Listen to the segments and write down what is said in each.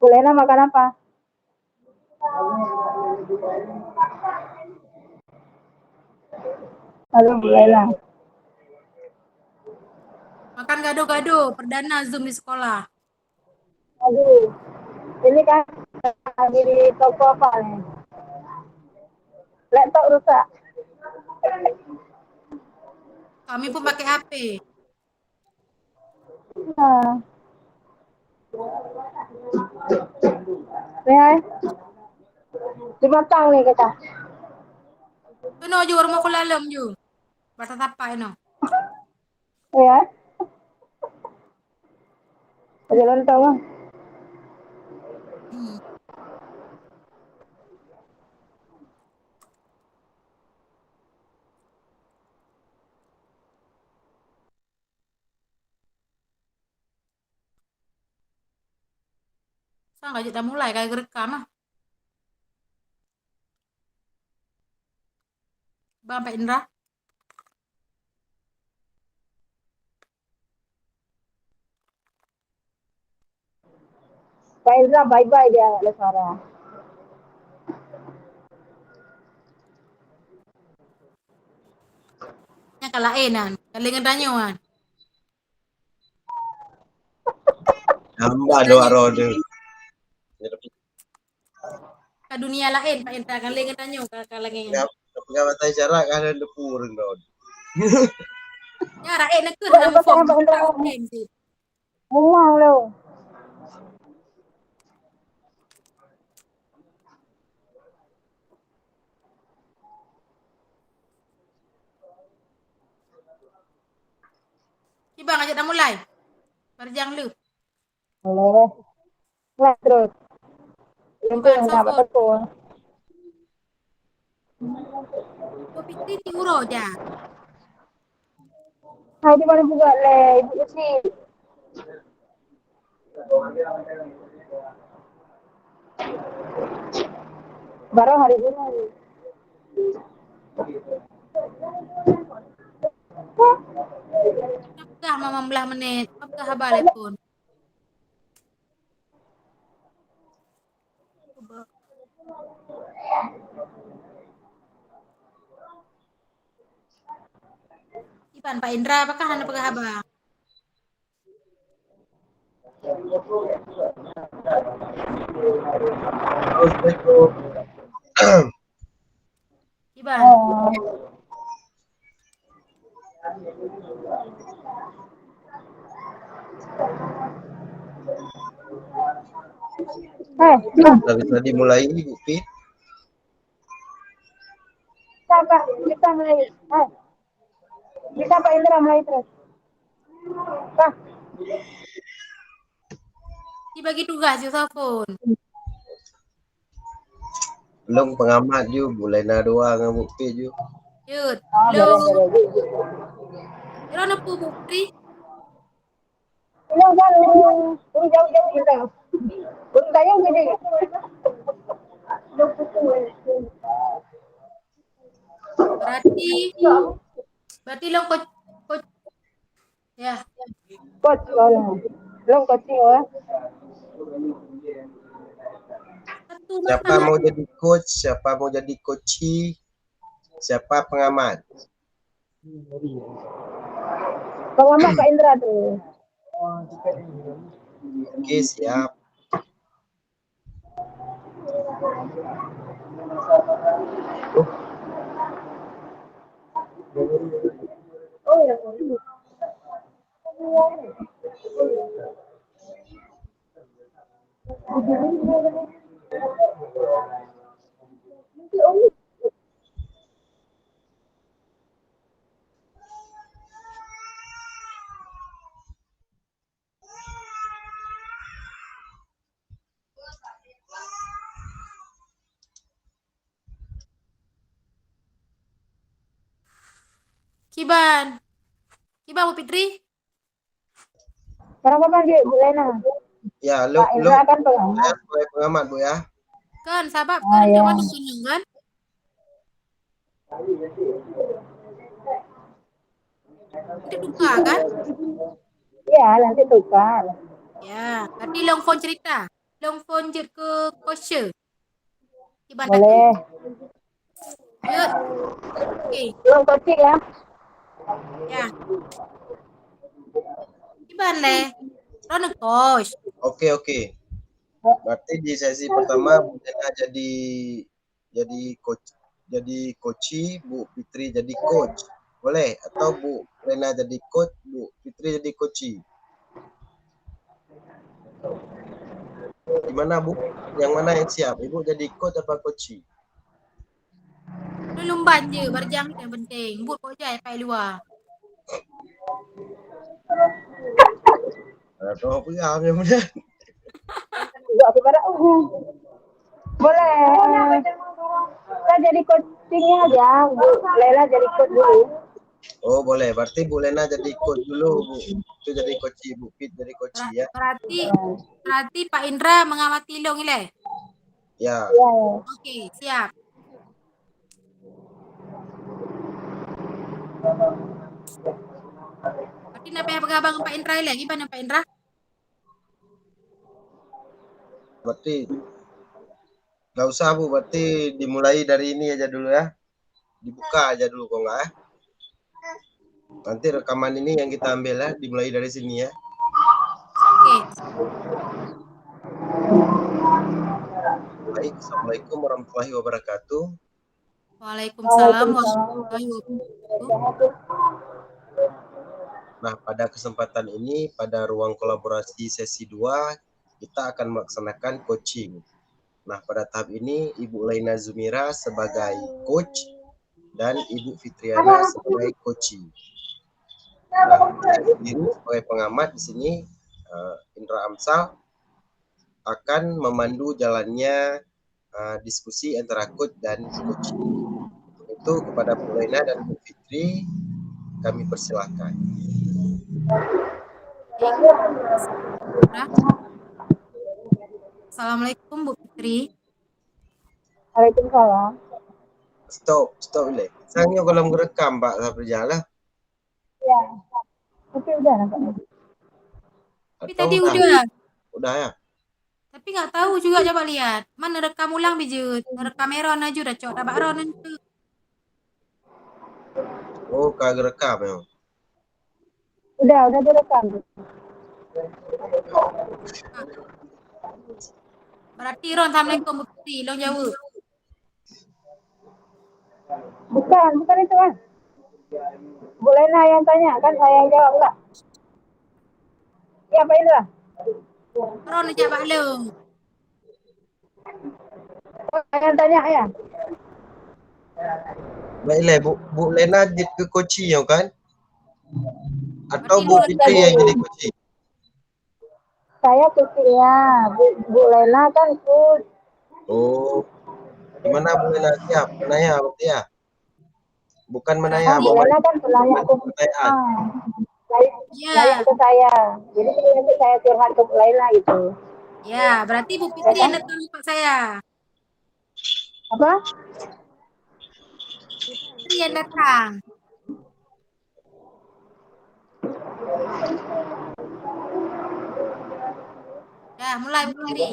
Kulena makan apa? Halo Kulena. Makan gado-gado, perdana Zoom di sekolah. Aduh, ini kan lagi di toko apa nih? Laptop rusak. Kami pun pakai HP. Nah, nih, dimatang nih kita. Tuno ju rumah ko lalom ju. Bata tapa ino. Ya, jalan tahu. Hmm. Sa nggak kita mulai kayak gerekam ah. Bang Pak Indra. Pak Indra bye-bye dia ada suara. Nya kalainan. Kalingan danyoan. Hamba doa rode. Ke dunia lain Pak Indra. Kalingan danyo kalangin. Pegawai tai jarak ada depur rode. Ya rae na kun Mbak ham ibu form saya Pak Indra tao tem si. ngomong lo. Ibang aja dah mulai. Berjang lu. Boleh. Lah terus. Nanti Ibang nggak apa sofon. teko. Kopi kriti uro ja. Hai di mana buka le, ibu sih. Baru hari ini. Apakah mama belah menit. Apakah habale pun. Iban Pak Indra apakah anda apakah abang? Iban. Oh. Tadi mulai Upi. Kita mulai. Kita Pak Indra mulai terus. Pak. Dibagi tugas ya sofon. Belum pengamat ju, mulai na doa dengan Upi ju. Yud. Oh, Halo. boleh. Iro na po Putri. Ini kan jauh-jauh kita. Untuk tayo gini. Berarti berarti lo coach ya. Coach, belum coaching oh. Satu Siapa makanan. mau jadi coach, siapa mau jadi coachi, siapa pengamat. Pengamat Pak Indra tuh. Oke, siap. Oh ya. Kiban. Kiban Bu Fitri. Berapa pagi Bu Lena? Ya, Pak lu Indra kan saya pengamat. sebagai pengamat Bu ya. Kan sabab Oh kan ya. cuma disunung kan. Nanti tukar kan? Ya nanti tukar. Ya, berarti long phone cerita. long phone je ke kosher. Iban tu. Boleh. Yuk. Okey. Belum coaching ya? Ya. Iban le. Ron coach. Oke. Berarti di sesi pertama Bu Lena jadi coach, jadi coachi, Bu Fitri jadi coach. Boleh? Atau Bu Lena jadi coach, Bu Fitri jadi coachi. Gimana Bu? Yang mana yang siap? Ibu jadi coach apa coachi? Lu lumban je, barjang yang penting. But kok jai pai luar. Atau apa ya? Mudah-mudahan. Enggak kepada boleh. Kita jadi coachingnya aja. Bu Lela jadi coach dulu. Oh boleh. Berarti Bu Lena jadi coach dulu, Bu. Itu jadi coachi, Bu Fit jadi coachi ya. Berarti Pak Indra mengamati Long ile. Ya. Ya. Okey, siap. Berarti nak payah pegabang Pak Indra ile. Gimana Pak Indra? Berarti nggak usah Bu. Berarti dimulai dari ini aja dulu ya. Dibuka aja dulu kok nggak ya. Nanti rekaman ini yang kita ambil ya. Dimulai dari sini ya. Okey. Baik, Assalamualaikum warahmatullahi wabarakatuh. Waalaikumsalam warahmatullahi wabarakatuh. Nah, pada kesempatan ini, pada ruang kolaborasi sesi 2, kita akan melaksanakan coaching. Nah, pada tahap ini, Ibu Laina Zumira sebagai coach dan Ibu Fitriana sebagai coaching. Nah, saya sendiri sebagai pengamat di sini, Indra Amsal, akan memandu jalannya diskusi antara coach dan coaching. Itu kepada Bu Laina dan Bu Fitri, kami persilahkan. Assalamualaikum Bu Fitri. Waalaikumsalam. Stop le. Sangyo kalau merekam Pak sampai jalan. Ya. Tapi udah nampaknya. Tapi tadi udah. Udah ya. Tapi nggak tahu juga, coba lihat. Mana rekam ulang biju. Rekam Ron aja udah cok tabak Ron itu. Oh, kagak rekam ya. Udah direkam. Berarti Ron, Assalamualaikum Bu Fitri. Long jawab. Bukan itu kan. Bu Lena yang tanya, kan saya yang jawab enggak? Ya, Pak Indra. Ron aja Pak Long. Yang tanya ya. Baiklah, Bu Lena jadi ke coaching ya kan? Atau Bu Fitri yang jadi coaching? Saya coachingnya, Bu Lena kan coach. Oh, gimana Bu Lena siap? Menanya berarti ya? Bukan menanya, Bu Lena kan penanya ke pertanyaan. Nanya ke saya. Jadi nanti saya curhat ke Bu Lena gitu. Ya, berarti Bu Fitri yang datang ke saya. Apa? Bu Fitri yang datang. Ya, mulai Bu Fitri.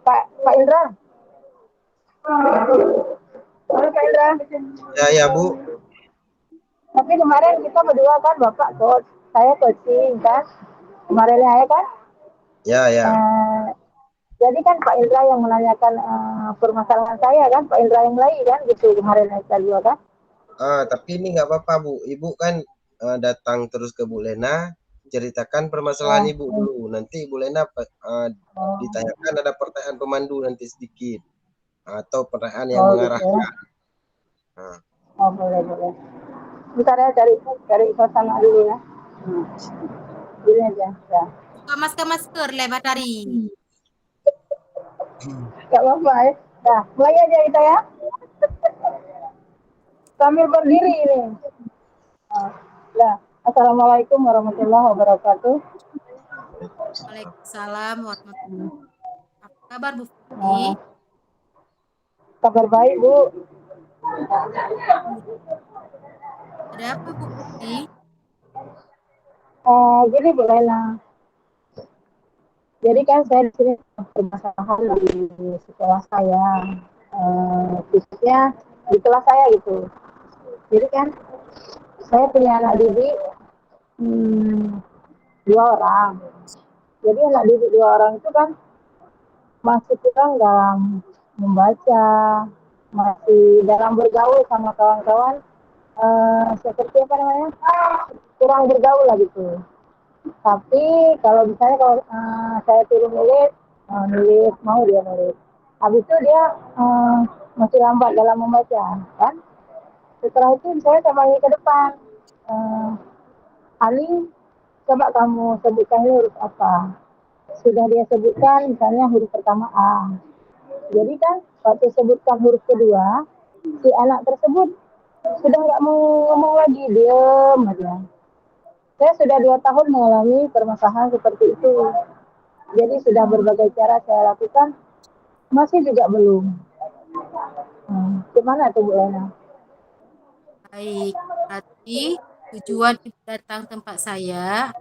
Pak Indra. Halo Pak Indra. Ya Bu. Tapi kemarin kita berdua kan Bapak coach, saya coaching kan. Kemarin ya kan? Ya. Jadi kan Pak Indra yang menanyakan permasalahan saya kan, Pak Indra yang lain kan gitu kemarin saya juga kan. Tapi ini nggak apa-apa Bu. Ibu kan datang terus ke Bu Lena, ceritakan permasalahan Ibu dulu. Nanti Bu Lena ditanyakan, ada pertanyaan pemandu nanti sedikit. Atau pertanyaan yang mengarahkan. Oh boleh. Bentar ya cari suasana dulu ya. Ini aja. Ya. Buka masker lebar tadi. Gak apa-apa ya. Nah, mulai aja kita ya. Sambil berdiri ini. Nah, Assalamualaikum warahmatullahi wabarakatuh. Waalaikumsalam warahmatullahi wabarakatuh. Apa kabar Bu Fitri? Kabar baik Bu. Ada apa Bu Fitri? Jadi Bu Lena, Jadi kan saya di sini permasalahan di sekolah saya, khususnya di kelas saya gitu. Jadi kan saya punya anak didik hmm, 2 orang. Jadi anak didik 2 orang itu kan masih kurang dalam membaca, masih dalam bergaul sama kawan-kawan, seperti apa namanya, kurang bergaul lah gitu. Tapi kalau misalnya kalau saya turun nulis, nulis mau dia nulis. Habis itu dia masih lambat dalam membaca, kan? Setelah itu saya sampai ke depan. Uh, Ali, coba kamu sebutkan huruf apa? Sudah dia sebutkan, misalnya huruf pertama A. Jadi kan waktu sebutkan huruf kedua, si anak tersebut sudah nggak mau ngomong lagi, diam aja. Saya sudah 2 tahun mengalami permasalahan seperti itu. Jadi sudah berbagai cara saya lakukan, masih juga belum. Gimana tuh Bu Lena? Baik, berarti tujuan Ibu datang tempat saya,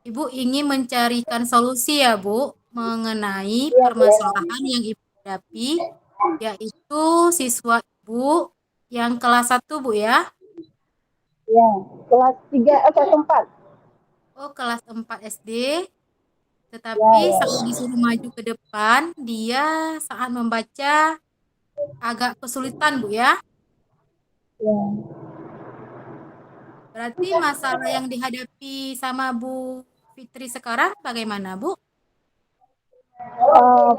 Ibu ingin mencarikan solusi ya, Bu, mengenai Iya Bu Lena. permasalahan yang Ibu hadapi, yaitu siswa Ibu yang kelas 1, Bu ya. Ya, kelas 3 atau kelas 4. Oh, kelas 4 SD, Ya, tetapi ya, saat ya. disuruh maju ke depan, dia saat membaca agak kesulitan, Bu ya. Ya. Berarti masalah yang dihadapi sama Bu Fitri sekarang bagaimana, Bu?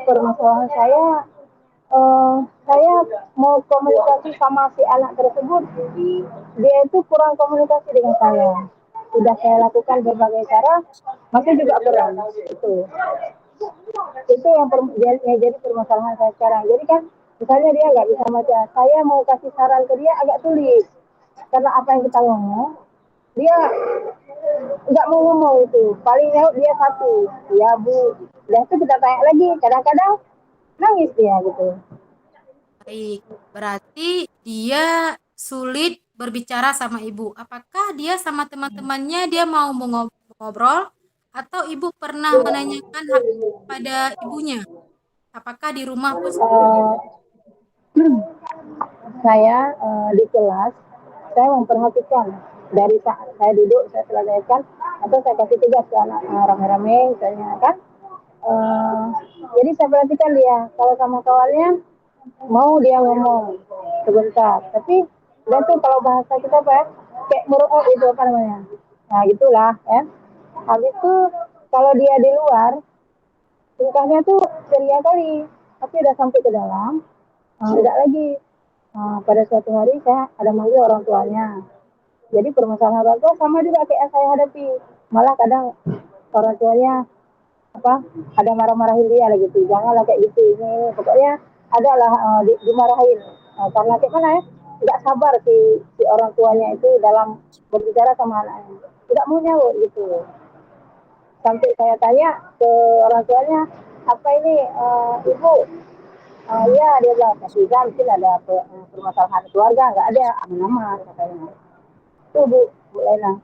Permasalahan saya mau komunikasi sama si anak tersebut, dia itu kurang komunikasi dengan saya. Sudah saya lakukan berbagai cara, masih juga kurang. Itu yang jadi permasalahan saya sekarang. Jadi kan, misalnya dia nggak bisa baca, saya mau kasih saran ke dia agak sulit. Karena apa yang kita ngomong, dia nggak mau ngomong itu. Paling jauh dia satu, ya Bu. Dan itu kita tanya lagi, kadang-kadang nangis dia gitu. Baik, berarti dia sulit berbicara sama Ibu. Apakah dia sama teman-temannya dia mau mengobrol atau Ibu pernah menanyakan hal itu pada ibunya? Apakah di rumah pun seperti itu? Uh, saya di kelas, saya memperhatikan dari saat saya duduk, saya selesaikan, atau saya kasih tugas ke anak rame-rame, misalnya kan. Uh, jadi saya perhatikan dia, kalau sama kawannya, mau dia ngomong sebentar. Tapi dia tuh kalau bahasa kita apa ya, kayak meruot itu apa namanya. Nah gitulah ya. Habis itu kalau dia di luar, tingkahnya tuh ceria kali. Tapi udah sampai ke dalam, tidak lagi. Pada suatu hari saya ada manggil orang tuanya. Jadi permasalahan orang tua sama juga kayak yang saya hadapi. Malah kadang orang tuanya apa ada marah-marahin dia lah gitu, janganlah kayak gitu, ini pokoknya adalah dimarahin karena kayak mana ya, nggak sabar si orang tuanya itu dalam berbicara sama anaknya, tidak mau nyaut gitu. Sampai saya tanya ke orang tuanya, apa ini ibu, ya dia bilang tidak, mungkin ada permasalahan keluarga, nggak ada, aman-aman katanya. Itu Bu Lena.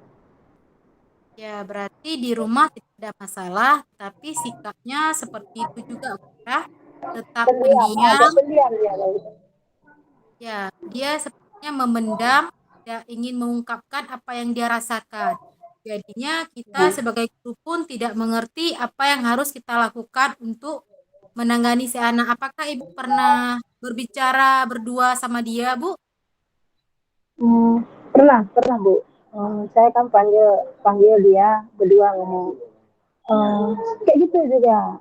Ya, berarti di rumah tidak ada masalah, tapi sikapnya seperti itu juga, Bu, ya. Tetap Pendiam, agak pendiam. pendiam dia gitu. Ya, dia sepertinya memendam, tidak ingin mengungkapkan apa yang dia rasakan. Jadinya kita sebagai guru pun tidak mengerti apa yang harus kita lakukan untuk menangani si anak. Apakah Ibu pernah berbicara berdua sama dia, Bu? Pernah Bu. Saya kan panggil panggil dia berdua ngomong. Eh, Kayak gitu juga.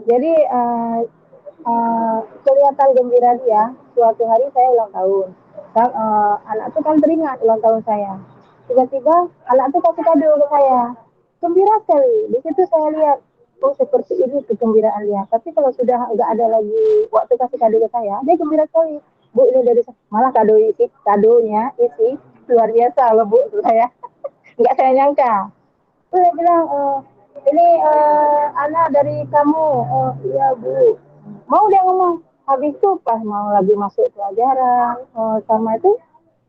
Jadi kelihatan gembira dia. Suatu hari saya ulang tahun. Anak tuh kan teringat ulang tahun saya. Tiba-tiba anak tuh kasih kado ke saya. Gembira sekali. Di situ saya lihat, oh seperti ini kegembiraan dia. Tapi kalau sudah nggak ada lagi waktu kasih kado ke saya, dia gembira sekali. Bu, ini dari malah kadonya isi luar biasa loh Bu, saya nggak saya nyangka. Terus saya bilang, ini anak dari kamu. Iya Bu. Mau dia ngomong. Habis itu pas mau lagi masuk pelajaran, sama itu,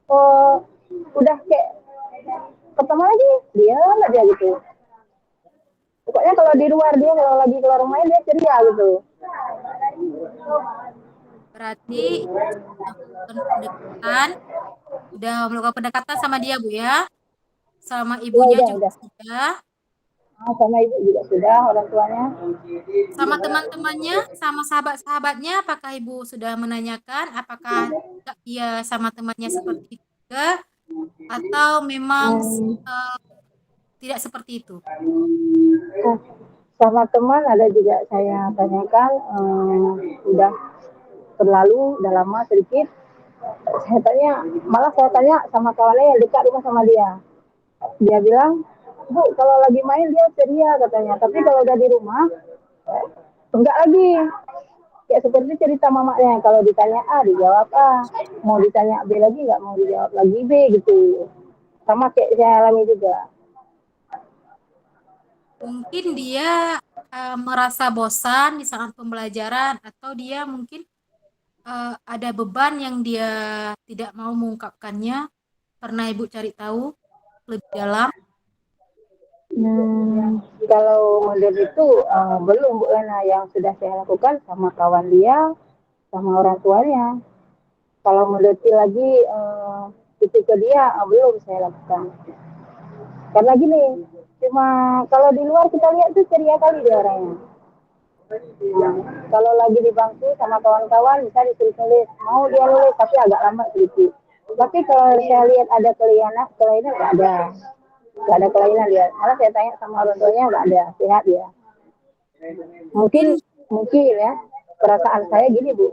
uh, udah kayak pertama lagi dia gitu. pokoknya kalau di luar dia kalau lagi keluar main dia ceria gitu. Berarti pendekatan, udah melakukan pendekatan sama dia, Bu ya. Sama Ya ibunya juga udah. sudah. Sama ibu juga sudah orang tuanya. Sama teman-temannya, sama sahabat-sahabatnya, apakah Ibu sudah menanyakan apakah dia sama temannya seperti itu juga atau memang Hmm, eh, tidak seperti itu? nah, sama teman ada juga saya tanyakan, udah berlalu udah lama sedikit. Saya tanya, malah saya tanya sama kawannya yang dekat rumah sama dia. Dia bilang, Bu, kalau lagi main dia ceria katanya, tapi kalau udah di rumah enggak lagi. Ya seperti cerita mamanya, kalau ditanya A dijawab A, mau ditanya B lagi nggak mau dijawab lagi B gitu. Sama kayak saya alami juga. Mungkin dia merasa bosan di saat pembelajaran atau dia mungkin ada beban yang dia tidak mau mengungkapkannya. Pernah Ibu cari tahu lebih dalam? Kalau model itu belum Bu Lena, yang sudah saya lakukan sama kawan dia, sama orang tuanya. Kalau mendeti lagi itu ke dia belum saya lakukan. Karena gini, cuma kalau di luar kita lihat tuh ceria kali dia orangnya. Nah, kalau lagi di bangku sama kawan-kawan bisa disuruh nulis, mau dia nulis tapi agak lama sedikit. Tapi kalau saya lihat ada kelainan nggak ada. Nggak ada kelainan dia. Malah saya tanya sama orang tuanya nggak ada, sehat dia. Mungkin Mungkin mungkin ya, perasaan saya gini Bu.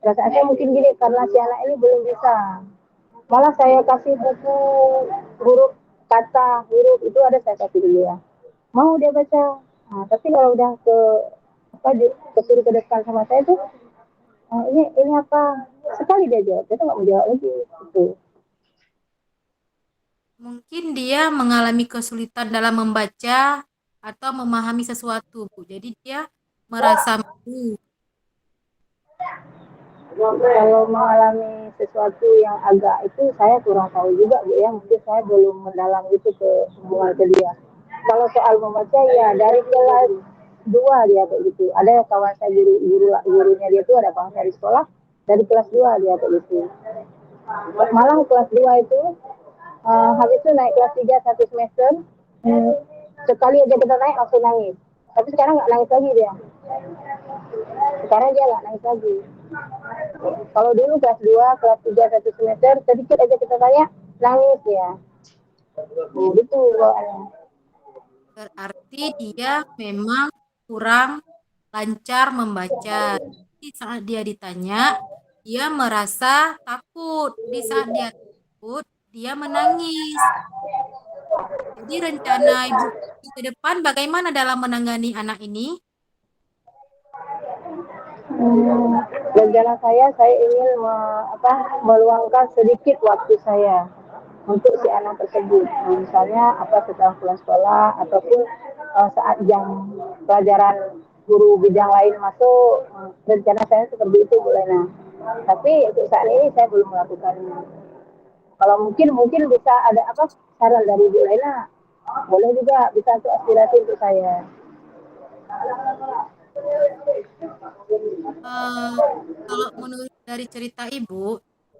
Perasaan saya mungkin gini karena si anak ini belum bisa. Malah saya kasih buku huruf kata huruf itu ada saya kasih dulu ya. Mau dia baca. Nah, tapi kalau udah ke apa kesuruh ke depan sama saya tuh, ini apa? Sekali dia jawab, dia tuh nggak mau jawab lagi. Gitu. mungkin dia mengalami kesulitan dalam membaca atau memahami sesuatu, Bu. Jadi dia merasa malu. Kalau mengalami sesuatu yang agak itu saya kurang tahu juga Bu ya, mungkin saya belum mendalam itu ke hubungan ke dia. Kalau soal membaca ya dari kelas 2 dia kayak gitu. Ada kawan saya gurunya dia tuh ada kawan saya di sekolah dari kelas 2 dia kayak gitu. Malah kelas 2 itu habis itu naik kelas 3 satu semester, hmm, sekali aja kita naik langsung nangis. Tapi sekarang nggak nangis lagi dia. Sekarang dia nggak nangis lagi. Kalau dulu kelas 2 kelas 3 satu semester, sedikit aja kita tanya, nangis ya. Ya, Gitu bawaannya. berarti dia memang kurang lancar membaca. Jadi saat dia ditanya, dia merasa takut. Di saat dia takut, dia menangis. Jadi rencana Ibu ke depan bagaimana dalam menangani anak ini? Hmm, rencana saya ingin meluangkan sedikit waktu saya untuk si anak tersebut. Nah, misalnya setelah pulang sekolah ataupun saat jam pelajaran guru bidang lain masuk, rencana saya seperti itu Bu Lena. Tapi untuk saat ini saya belum melakukannya. Kalau mungkin bisa ada saran dari Bu Lena, boleh juga bisa untuk aspirasi untuk saya. Eh, Kalau menurut dari cerita Ibu,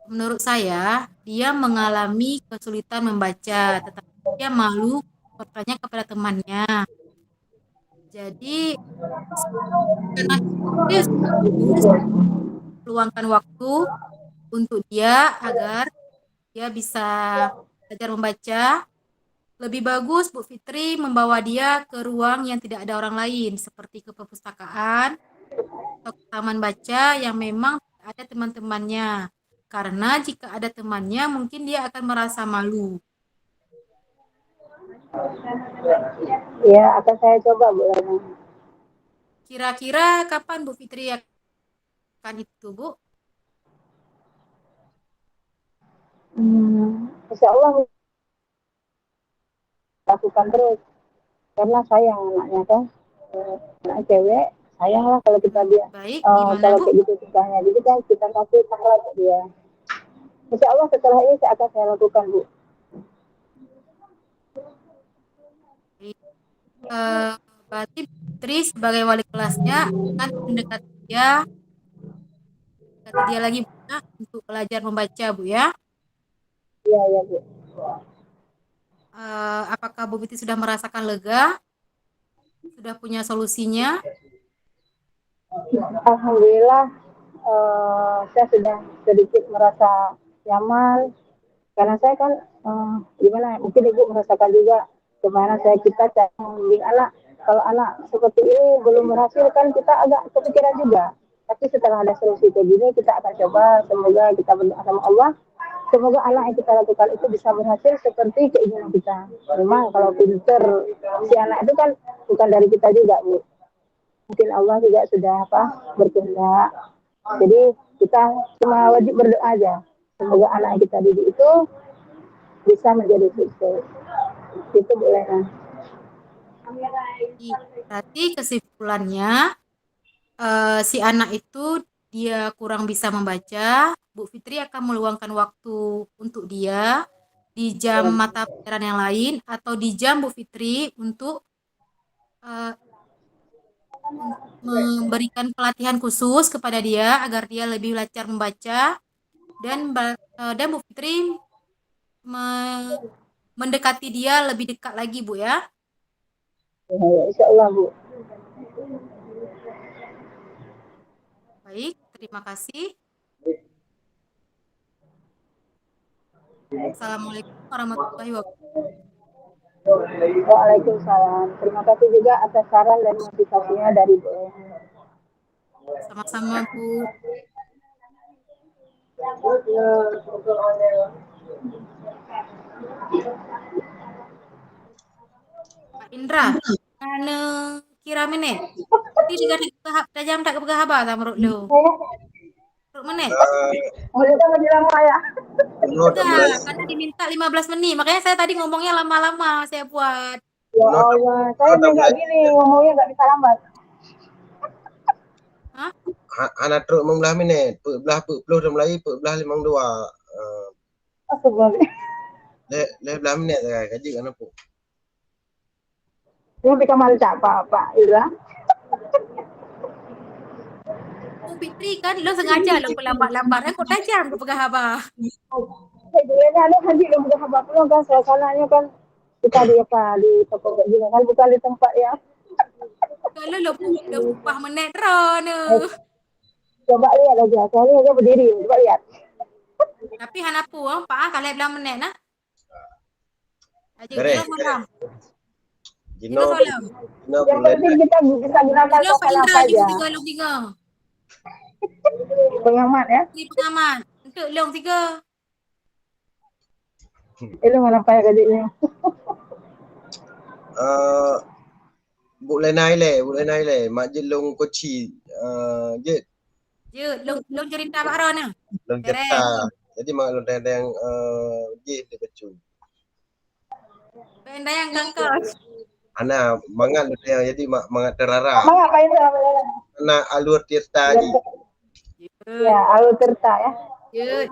menurut saya dia mengalami kesulitan membaca, tetapi dia malu bertanya kepada temannya. Jadi karena itu dia harus meluangkan waktu untuk dia agar dia bisa belajar membaca. Lebih bagus Bu Fitri membawa dia ke ruang yang tidak ada orang lain, seperti ke perpustakaan atau ke taman baca yang memang tidak ada teman-temannya. Karena jika ada temannya, mungkin dia akan merasa malu. Ya, akan saya coba Bu Lena. Kira-kira kapan Bu Fitri akan itu, Bu? Insya Allah lakukan terus karena sayang anaknya kan. Anak cewek sayang lah kalau kita dia Baik, gimana, kalau Bu? kayak gitu susahnya, jadi kan kita kasih sahabat dia. Insya Allah setelah ini saya lakukan Bu. Baik. Eh, Berarti Putri sebagai wali kelasnya akan mendekati dia lagi Bu, ya, untuk belajar membaca Bu ya. Iya, iya, Bu. Apakah Bu Fitri sudah merasakan lega? Sudah punya solusinya? Alhamdulillah, saya sudah sedikit merasa nyaman karena saya kan gimana ya, mungkin ibu merasakan juga gimana kita cara membimbing anak. Kalau anak seperti ini belum berhasil kan kita agak kepikiran juga, tapi setelah ada solusi kayak gini kita akan coba, semoga kita berdoa sama Allah, semoga anak yang kita lakukan itu bisa berhasil seperti keinginan kita. Memang kalau pinter si anak itu kan bukan dari kita juga, Bu, mungkin Allah juga sudah berkehendak. Jadi kita cuma wajib berdoa aja, semoga anak yang kita didik itu bisa menjadi sukses. Itu boleh kan? Berarti kesimpulannya si anak itu dia kurang bisa membaca, Bu Fitri akan meluangkan waktu untuk dia di jam mata pelajaran yang lain atau di jam Bu Fitri untuk uh, memberikan pelatihan khusus kepada dia agar dia lebih lancar membaca dan Bu Fitri mendekati dia lebih dekat lagi Bu ya. Ya, insya Allah, Bu. Baik, terima kasih. Assalamualaikum warahmatullahi wabarakatuh. Waalaikumsalam. Terima kasih juga atas saran dan motivasinya dari Bu. Sama-sama Bu. Pak Indra, anu kira menit. Tadi tiga jam tak kebegahabat sama menurut lo. Menurut menit. Oh, kita nggak lama ya? Enggak, karena diminta 15 menit. Makanya saya tadi ngomongnya lama-lama saya buat. Ya Allah, saya nggak gini, ngomongnya nggak bisa lambat. Hah? Anak truk membelah minit, belah puluh dan Melayu, belah 52. Le belah minit saya kaji kan apa? Ini kamar siapa, Pak Indra? Bu Fitri kan lo sengaja lo pelambat-lambat. Kok tajam ke pegahabah. Sebenarnya ada nanti yang bukan habak belum kan, suasananya kan kita di toko kayak gini kan, bukan di tempat ya. Kalau lo upah menit rono. Coba lihat aja, soalnya aja berdiri, coba lihat. Tapi hanapu, Pak, kalian bilang menit nah. Aja Kere. Jino salam. Jino Salam. Yang penting kita bisa gunakan Jino Pak suasana Indra apa aja. long tiga. Pengamat ya. Ini pengamat. Untuk long tiga. Itu mana apa ya gajinya? Bu Lenai le, mak jelung koci, je Je, long cerita Pak Ron. long cerita. Jadi mak long yang je dia kecu. Benda yang kangkang. Ana mangan dia jadi mak mangat terara. Mak ngapain tuh? Ana alur tirta ji. Ya, alur tirta ya. Je.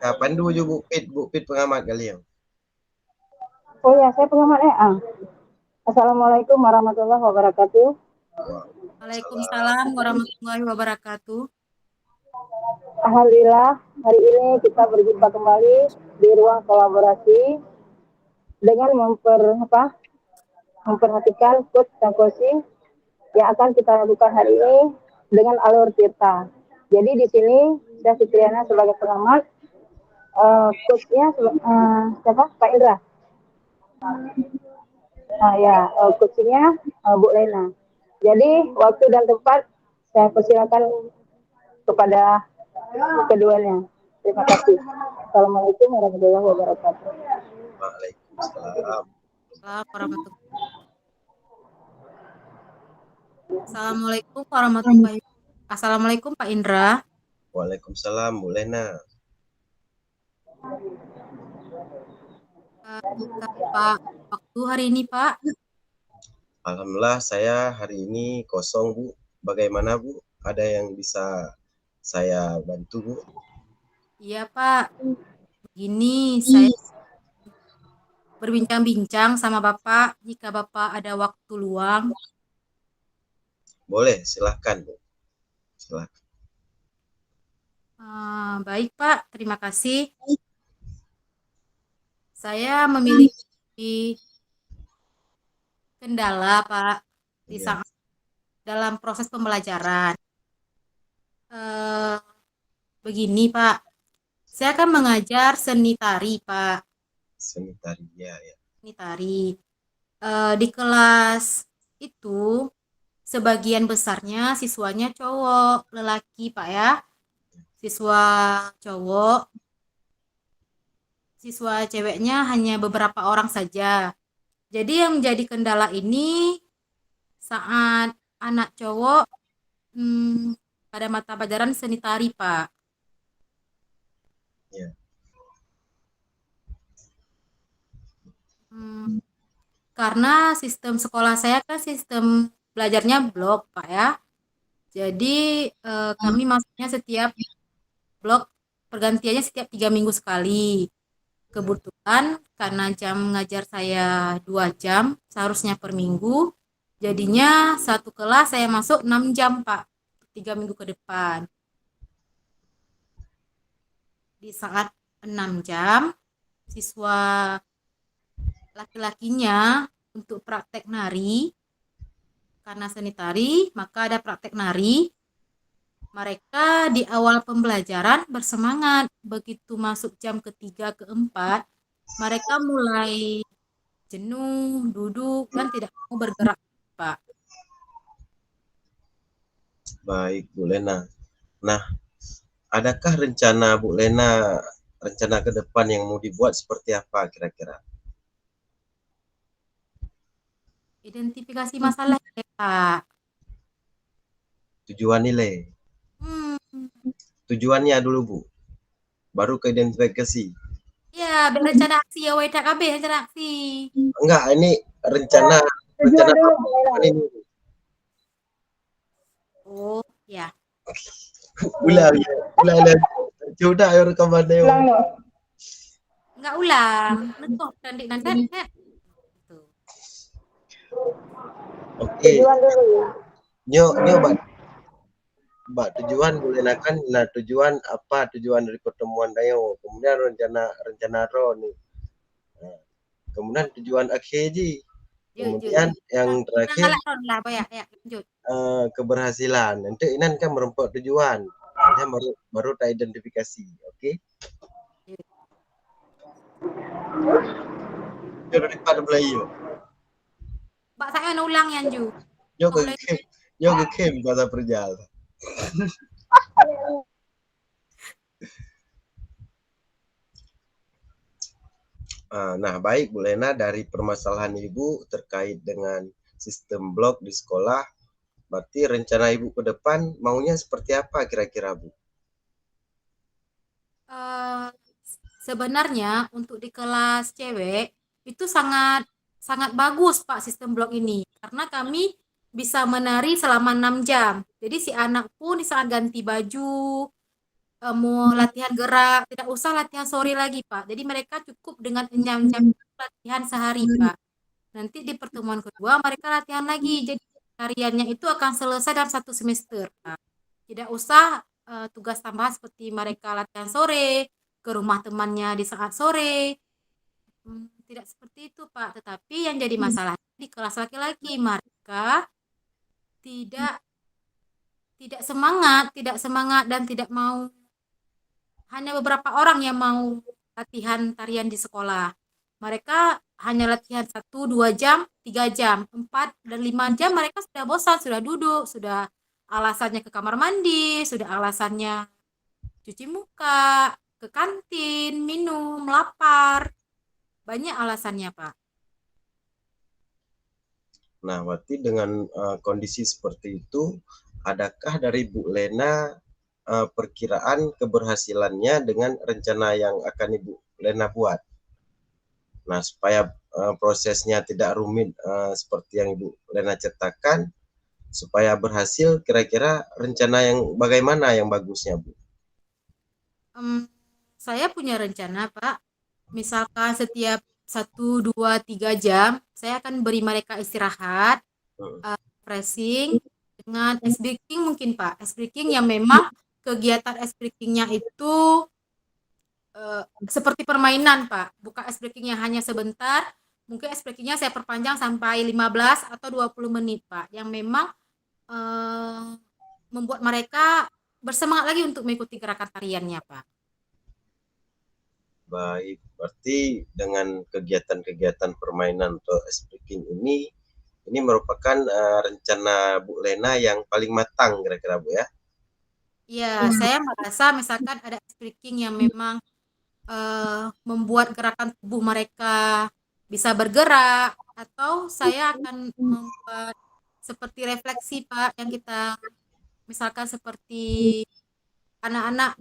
Nah, pandu je Bu Pit pengamat kali yang. Oh ya, saya pengamat ya. Assalamualaikum warahmatullahi wabarakatuh. Waalaikumsalam warahmatullahi wabarakatuh. Alhamdulillah, hari ini kita berjumpa kembali di ruang kolaborasi dengan memperhatikan coach dan coaching yang akan kita lakukan hari ini dengan alur tirta. Jadi di sini saya Fitriana sebagai pengamat, coachnya siapa? Pak Indra. Coachingnya Bu Lena. Jadi waktu dan tempat saya persilakan kepada keduanya. Terima kasih. Assalamualaikum warahmatullahi wabarakatuh. Waalaikumsalam. Assalamualaikum warahmatullahi wabarakatuh. Assalamualaikum Pak Indra. Waalaikumsalam Bu Lena. Pak, waktu hari ini Pak? Alhamdulillah saya hari ini kosong Bu. Bagaimana Bu? Ada yang bisa saya bantu Bu? Iya Pak. Begini, saya berbincang-bincang sama Bapak jika Bapak ada waktu luang. Boleh, silahkan Bu. Silahkan. Baik Pak, terima kasih. Saya memiliki kendala Pak di Iya. saat dalam proses pembelajaran. Begini Pak, saya akan mengajar seni tari Pak, Seni tari, ya. seni tari. Di kelas itu sebagian besarnya siswanya cowok, lelaki Pak ya. Siswa cowok, siswa ceweknya hanya beberapa orang saja. Jadi yang menjadi kendala ini saat anak cowok pada mata pelajaran seni tari, Pak. Ya. Karena sistem sekolah saya kan sistem belajarnya blok, Pak ya. Jadi kami masuknya setiap blok pergantiannya setiap 3 minggu sekali. Kebetulan karena jam ngajar saya 2 jam, seharusnya per minggu. Jadinya satu kelas saya masuk 6 jam, Pak. 3 minggu ke depan. Di saat 6 jam, siswa laki-lakinya untuk praktek nari, karena seni tari, maka ada praktek nari. Mereka di awal pembelajaran bersemangat. Begitu masuk jam ketiga, keempat, mereka mulai jenuh, duduk, dan tidak mau bergerak, Pak. Baik, Bu Lena. Nah, adakah rencana Bu Lena, rencana ke depan yang mau dibuat seperti apa kira-kira? Identifikasi masalah, ya, Pak. Tujuan nilai. Tujuannya dulu, Bu. Baru ke identifikasi. Ya, rencana aksi ya, WTKB, rencana aksi. Enggak, ini rencana ini. Oh, ya. Ulang. Sudah ayo rekamannya. Ulang loh. Enggak ulang. Nekok nanti. Oke. Tujuan dulu ya. Nyo, Mbak, tujuan boleh nakan. Nah, tujuan dari pertemuan dayo. Kemudian rencana ro nih. Nah, kemudian tujuan akhir ji. Kemudian yang terakhir lanjut. keberhasilan. Nanti ini kan merempok tujuan. Hanya baru teridentifikasi. Oke? Yo daripada belayu. Mbak saya ulang ya, Ju. Yo ke kem bahasa perjalanan. Nah, baik Bu Lena, dari permasalahan Ibu terkait dengan sistem blok di sekolah, berarti rencana Ibu ke depan maunya seperti apa kira-kira, Bu? Sebenarnya untuk di kelas cewek itu sangat bagus Pak sistem blok ini, karena kami bisa menari selama 6 jam. Jadi si anak pun di saat ganti baju, mau latihan gerak, tidak usah latihan sore lagi Pak. Jadi mereka cukup dengan 6 jam latihan sehari Pak. Nanti di pertemuan kedua mereka latihan lagi. Jadi tariannya itu akan selesai dalam 1 semester Pak. Tidak usah tugas tambahan seperti mereka latihan sore, ke rumah temannya di saat sore. Tidak seperti itu Pak. Tetapi yang jadi masalah di kelas laki-laki, mereka tidak semangat dan tidak mau. Hanya beberapa orang yang mau latihan tarian di sekolah. Mereka hanya latihan 1-2 jam, 3 jam, 4 dan 5 jam mereka sudah bosan, sudah duduk, sudah alasannya ke kamar mandi, sudah alasannya cuci muka, ke kantin, minum, lapar. Banyak alasannya, Pak. Nah, berarti dengan kondisi seperti itu, adakah dari Bu Lena perkiraan keberhasilannya dengan rencana yang akan Ibu Lena buat? Nah, supaya prosesnya tidak rumit seperti yang Ibu Lena ceritakan, supaya berhasil, kira-kira rencana yang bagaimana yang bagusnya, Bu? Saya punya rencana, Pak. Misalkan setiap 1, 2, 3 jam, saya akan beri mereka istirahat, refreshing dengan ice breaking mungkin Pak. Ice breaking yang memang kegiatan ice breakingnya itu seperti permainan Pak. Bukan ice breaking yang hanya sebentar. Mungkin ice breakingnya saya perpanjang sampai 15 atau 20 menit Pak. Yang memang membuat mereka bersemangat lagi untuk mengikuti gerakan tariannya Pak. Baik, berarti dengan kegiatan-kegiatan permainan atau ice breaking ini merupakan rencana Bu Lena yang paling matang kira-kira Bu ya? Ya, saya merasa misalkan ada ice breaking yang memang membuat gerakan tubuh mereka bisa bergerak, atau saya akan membuat seperti refleksi Pak, yang kita misalkan seperti anak-anak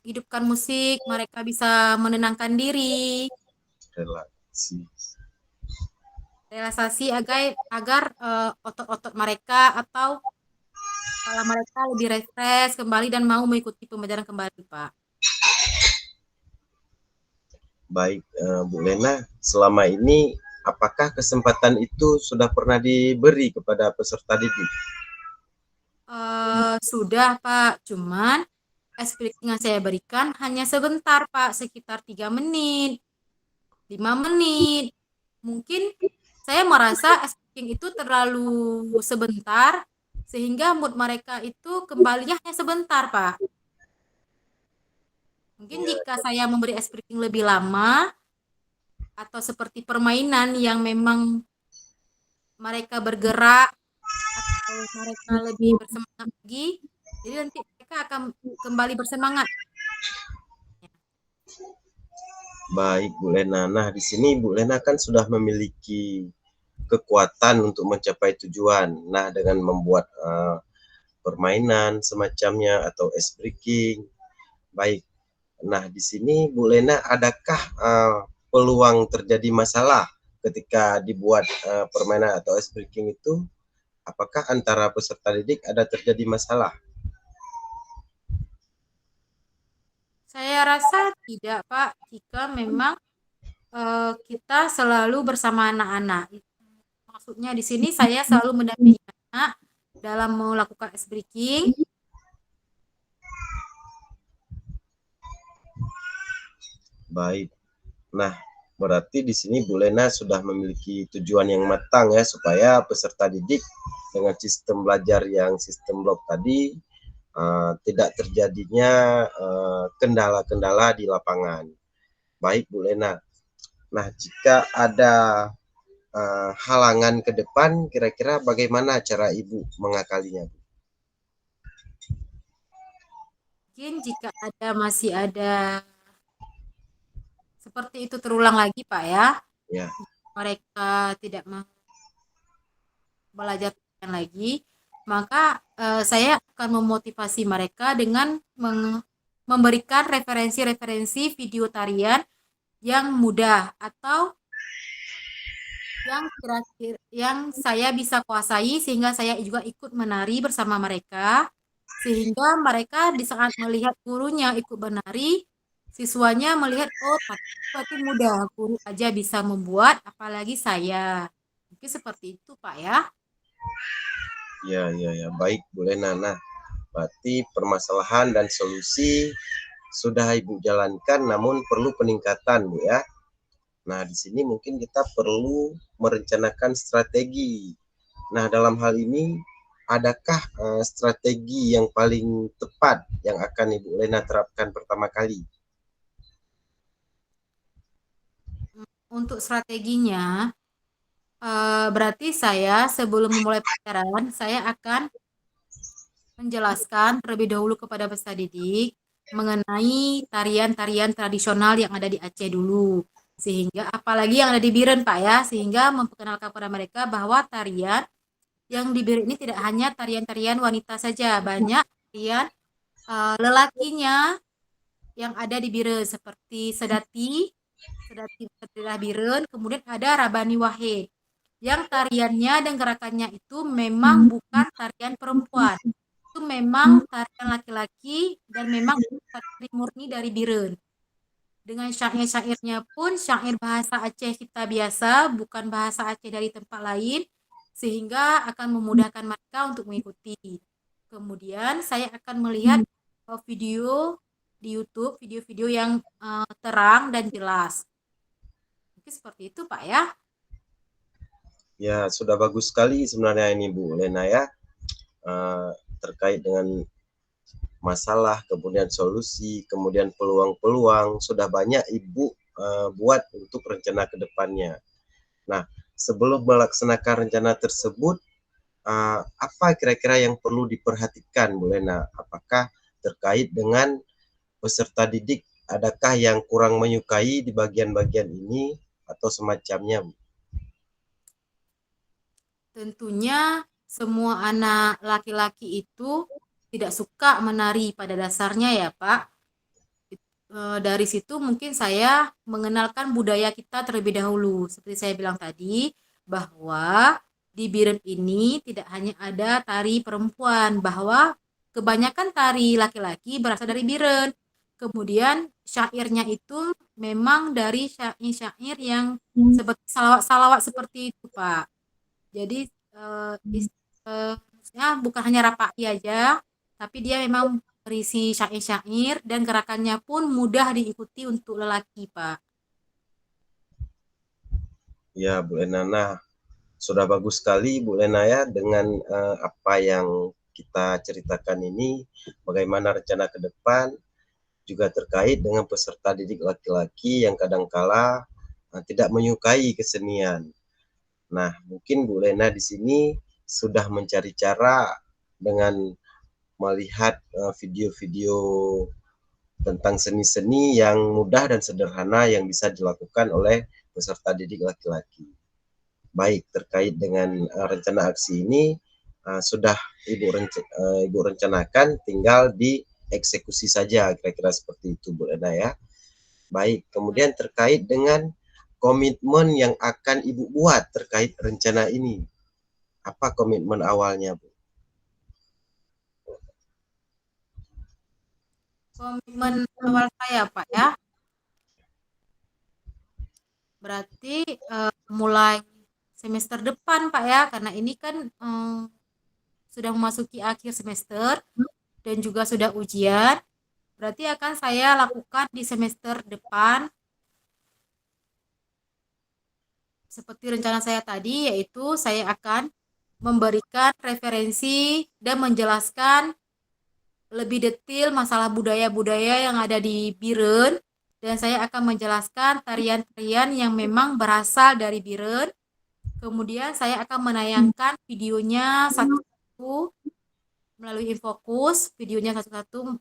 hidupkan musik, mereka bisa menenangkan diri, relaksasi agar otot-otot mereka atau kepala mereka lebih refresh kembali dan mau mengikuti pembelajaran kembali Pak. Baik, Bu Lena, selama ini apakah kesempatan itu sudah pernah diberi kepada peserta didik? Sudah Pak, cuman ice breaking yang saya berikan hanya sebentar Pak, sekitar 3 menit, 5 menit. Mungkin saya merasa ice breaking itu terlalu sebentar, sehingga mood mereka itu kembalinya hanya sebentar Pak. Mungkin jika saya memberi ice breaking lebih lama, atau seperti permainan yang memang mereka bergerak, atau mereka lebih bersemangat lagi, jadi nanti mereka akan kembali bersemangat. Baik, Bu Lena. Nah, di sini Bu Lena kan sudah memiliki kekuatan untuk mencapai tujuan. Nah, dengan membuat permainan semacamnya atau ice breaking. Baik. Nah, di sini Bu Lena, adakah peluang terjadi masalah ketika dibuat permainan atau ice breaking itu? Apakah antara peserta didik ada terjadi masalah? Saya rasa tidak, Pak, jika memang kita selalu bersama anak-anak. Maksudnya di sini saya selalu mendampingi anak dalam melakukan ice breaking. Baik. Nah, berarti di sini Bu Lena sudah memiliki tujuan yang matang ya, supaya peserta didik dengan sistem belajar yang sistem blok tadi tidak terjadinya kendala-kendala di lapangan. Baik Bu Lena. Nah, jika ada halangan ke depan, kira-kira bagaimana cara Ibu mengakalinya? Mungkin jika masih ada seperti itu terulang lagi, Pak ya. Ya. Mereka tidak mau belajar lagi, maka saya akan memotivasi mereka dengan memberikan referensi-referensi video tarian yang mudah atau yang saya bisa kuasai, sehingga saya juga ikut menari bersama mereka, sehingga mereka di saat melihat gurunya ikut menari, siswanya melihat, oh tapi mudah, guru aja bisa membuat, apalagi saya. Mungkin seperti itu Pak ya. Ya, baik Bu Lena. Nah, berarti permasalahan dan solusi sudah Ibu jalankan, namun perlu peningkatan Bu ya. Nah, di sini mungkin kita perlu merencanakan strategi. Nah, dalam hal ini, adakah strategi yang paling tepat yang akan Ibu Lena terapkan pertama kali? Untuk strateginya, berarti saya sebelum memulai pelajaran, saya akan menjelaskan terlebih dahulu kepada peserta didik mengenai tarian-tarian tradisional yang ada di Aceh dulu. Sehingga apalagi yang ada di Biren Pak ya, sehingga memperkenalkan kepada mereka bahwa tarian yang di Biren ini tidak hanya tarian-tarian wanita saja, banyak tarian lelakinya yang ada di Biren seperti Sedati Biren, kemudian ada Rabani Wahid yang tariannya dan gerakannya itu memang bukan tarian perempuan, itu memang tarian laki-laki dan memang tari murni dari Biren. Dengan syair-syairnya pun syair bahasa Aceh kita biasa, bukan bahasa Aceh dari tempat lain, sehingga akan memudahkan mereka untuk mengikuti. Kemudian saya akan melihat video di YouTube, video-video yang terang dan jelas. Mungkin seperti itu, Pak ya. Ya, sudah bagus sekali sebenarnya ini Bu Lena ya, terkait dengan masalah, kemudian solusi, kemudian peluang-peluang, sudah banyak Ibu buat untuk rencana ke depannya. Nah, sebelum melaksanakan rencana tersebut, apa kira-kira yang perlu diperhatikan Bu Lena? Apakah terkait dengan peserta didik, adakah yang kurang menyukai di bagian-bagian ini atau semacamnya Bu? Tentunya semua anak laki-laki itu tidak suka menari pada dasarnya ya, Pak. Dari situ mungkin saya mengenalkan budaya kita terlebih dahulu. Seperti saya bilang tadi, bahwa di Biren ini tidak hanya ada tari perempuan, bahwa kebanyakan tari laki-laki berasal dari Biren. Kemudian syairnya itu memang dari syair-syair yang seperti salawat-salawat seperti itu, Pak. Jadi maksudnya bukan hanya rapai aja, tapi dia memang berisi syair-syair dan gerakannya pun mudah diikuti untuk lelaki, Pak. Ya Bu Lena, nah sudah bagus sekali Bu Lena ya dengan apa yang kita ceritakan ini, bagaimana rencana ke depan, juga terkait dengan peserta didik laki-laki yang kadangkala tidak menyukai kesenian. Nah, mungkin Bu Lena di sini sudah mencari cara dengan melihat video-video tentang seni-seni yang mudah dan sederhana yang bisa dilakukan oleh peserta didik laki-laki. Baik, terkait dengan rencana aksi ini sudah Ibu rencanakan, tinggal dieksekusi saja, kira-kira seperti itu Bu Lena ya. Baik, kemudian terkait dengan komitmen yang akan Ibu buat terkait rencana ini. Apa komitmen awalnya, Bu? Komitmen awal saya, Pak ya, berarti mulai semester depan, Pak ya, karena ini kan sudah memasuki akhir semester dan juga sudah ujian. Berarti akan saya lakukan di semester depan seperti rencana saya tadi, yaitu saya akan memberikan referensi dan menjelaskan lebih detail masalah budaya-budaya yang ada di Biren, dan saya akan menjelaskan tarian-tarian yang memang berasal dari Biren. Kemudian saya akan menayangkan videonya satu-satu melalui Infokus, videonya satu-satu